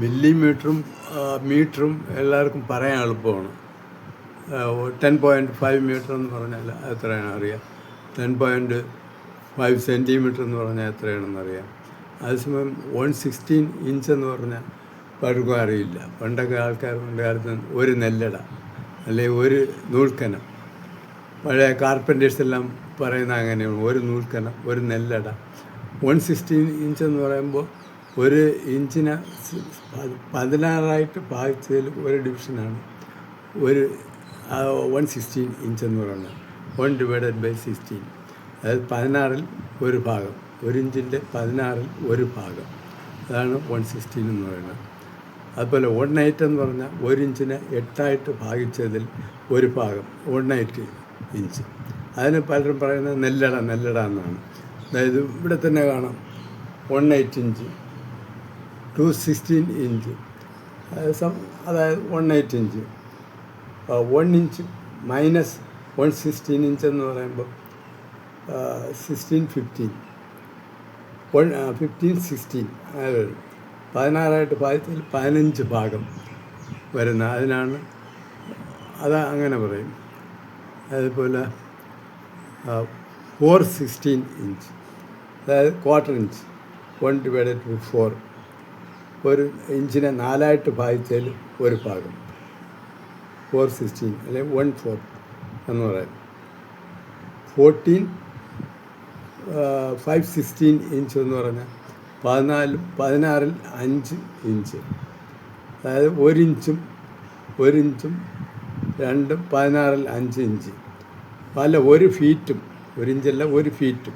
മില്ലിമീറ്ററും മീറ്ററും എല്ലാവർക്കും പറയാൻ എളുപ്പമാണ്. 10.5 മീറ്റർ എന്ന് പറഞ്ഞാൽ എത്രയാണ് അറിയാം. 10.5 സെൻറ്റിമീറ്റർ എന്ന് പറഞ്ഞാൽ എത്രയാണെന്ന് അറിയാം. അതേസമയം 116 ഇഞ്ച് എന്ന് പറഞ്ഞാൽ പലർക്കും അറിയില്ല. പണ്ടൊക്കെ പണ്ട് കാലത്ത് ഒരു നെല്ലട അല്ലെങ്കിൽ ഒരു നൂൽക്കനം, പഴയ കാർപ്പൻറ്റേഴ്സ് എല്ലാം പറയുന്ന അങ്ങനെയാണ്. ഒരു നൂൽക്കനം, ഒരു നെല്ലട. 116 ഇഞ്ച് എന്ന് പറയുമ്പോൾ ഒരു ഇഞ്ചിനെ 16 ഭാഗിച്ചതിൽ ഒരു ഡിവിഷനാണ് ഒരു 116 ഇഞ്ച് എന്ന് പറയുന്നത്. 1/16, അതായത് 16ൽ ഒരു ഭാഗം, ഒരു ഇഞ്ചിൻ്റെ 16ൽ ഒരു ഭാഗം, അതാണ് 116 എന്ന് പറയുന്നത്. അതുപോലെ 1/8 എന്ന് പറഞ്ഞാൽ ഒരു ഇഞ്ചിനെ 8 ഭാഗിച്ചതിൽ ഒരു ഭാഗം, 1/8 ഇഞ്ച്. അതിന് പലരും പറയുന്നത് നെല്ലട എന്നാണ്. അതായത് ഇവിടെ തന്നെ കാണാം 1/8 ഇഞ്ച്, 216 ഇഞ്ച്, അതായത് 1/8 ഇഞ്ച്. 1 ഇഞ്ച് മൈനസ് 116 ഇഞ്ച് എന്ന് പറയുമ്പോൾ 15 16 അതായത് 16 ഭാഗത്തിൽ 15 ഭാഗം വരുന്ന അതിനാണ് അങ്ങനെ പറയും. അതുപോലെ 416 ഇഞ്ച്, അതായത് 1/4 ഇഞ്ച്, 1/4, ഒരു ഇഞ്ചിനെ 4 ഭാഗിച്ചതിൽ ഒരു ഭാഗം, 416 അല്ലെങ്കിൽ 1/4 എന്ന് പറയും. 516 ഇഞ്ച് എന്ന് പറഞ്ഞാൽ 16ൽ 5 ഇഞ്ച്, അതായത് ഒരു ഇഞ്ചും 2 16ൽ 5 ഇഞ്ച്. ഒരു ഫീറ്റും, ഒരു ഇഞ്ചല്ല, ഒരു ഫീറ്റും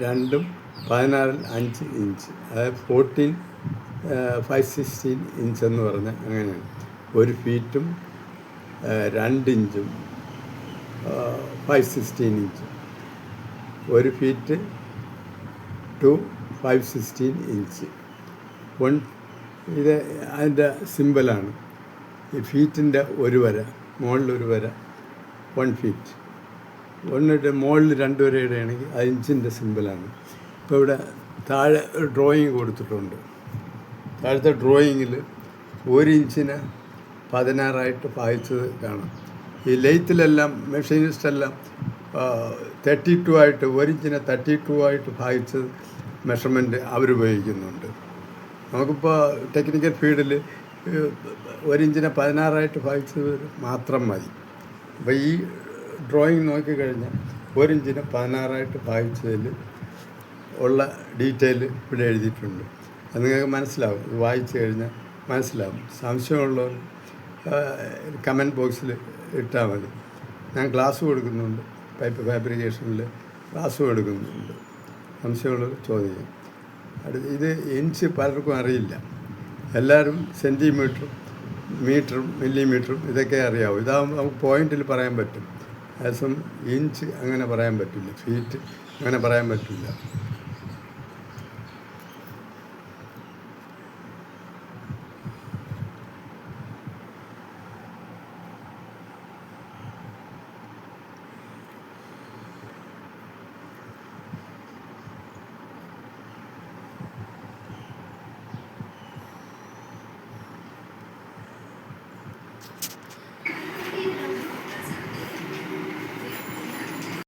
2 16ൽ 5 ഇഞ്ച്, അതായത് 516 ഇഞ്ച് എന്ന് പറഞ്ഞാൽ അങ്ങനെയാണ്. ഒരു ഫീറ്റും 2 ഇഞ്ചും 516 ഇഞ്ച്, ഒരു ഫീറ്റ് ടു 516 ഇഞ്ച്. ഇത് അതിൻ്റെ സിമ്പലാണ്. ഈ ഫീറ്റിൻ്റെ ഒരു വര, മുകളിലൊരു വര 1 ഫീറ്റ്, ഒന്നിട്ട് മുകളിൽ 2 വര ഇടുകയാണെങ്കിൽ അത് ഇഞ്ചിൻ്റെ സിമ്പലാണ്. ഇപ്പോൾ ഇവിടെ താഴെ ഒരു ഡ്രോയിങ് കൊടുത്തിട്ടുണ്ട്. താഴത്തെ ഡ്രോയിങ്ങിൽ 1 ഇഞ്ചിനെ 16 ഭാഗിച്ചത് കാണാം. ഈ ലെയ്ത്തിലെല്ലാം മെഷീനിസ്റ്റെല്ലാം 32 1 ഇഞ്ചിനെ 32 ഭാഗിച്ചത് മെഷർമെൻറ്റ് അവരുപയോഗിക്കുന്നുണ്ട്. നമുക്കിപ്പോൾ ടെക്നിക്കൽ ഫീൽഡിൽ 1 ഇഞ്ചിനെ 16 ഭാഗിച്ചത് മാത്രം മതി. അപ്പോൾ ഈ ഡ്രോയിങ് നോക്കിക്കഴിഞ്ഞാൽ 1 ഇഞ്ചിനെ 16 ഭാഗിച്ചതിൽ ഉള്ള ഡീറ്റെയിൽ ഇവിടെ എഴുതിയിട്ടുണ്ട്. അത് നിങ്ങൾക്ക് മനസ്സിലാവും, വായിച്ചു കഴിഞ്ഞാൽ മനസ്സിലാവും. സംശയമുള്ളവർ കമൻറ്റ് ബോക്സിൽ ഇട്ടാൽ മതി. ഞാൻ ക്ലാസ് കൊടുക്കുന്നുണ്ട്, പൈപ്പ് ഫാബ്രിക്കേഷനിൽ ക്ലാസ് കൊടുക്കുന്നുണ്ട്. സംശയമുള്ളവർ ചോദിക്കും. ഇത് ഇഞ്ച് പലർക്കും അറിയില്ല. എല്ലാവരും സെൻറ്റിമീറ്ററും മീറ്ററും മില്ലിമീറ്ററും ഇതൊക്കെ അറിയാവും. ഇതാകുമ്പോൾ നമുക്ക് പോയിന്റിൽ പറയാൻ പറ്റും. അതേസമയം ഇഞ്ച് അങ്ങനെ പറയാൻ പറ്റില്ല, ഫീറ്റ് അങ്ങനെ പറയാൻ പറ്റില്ല.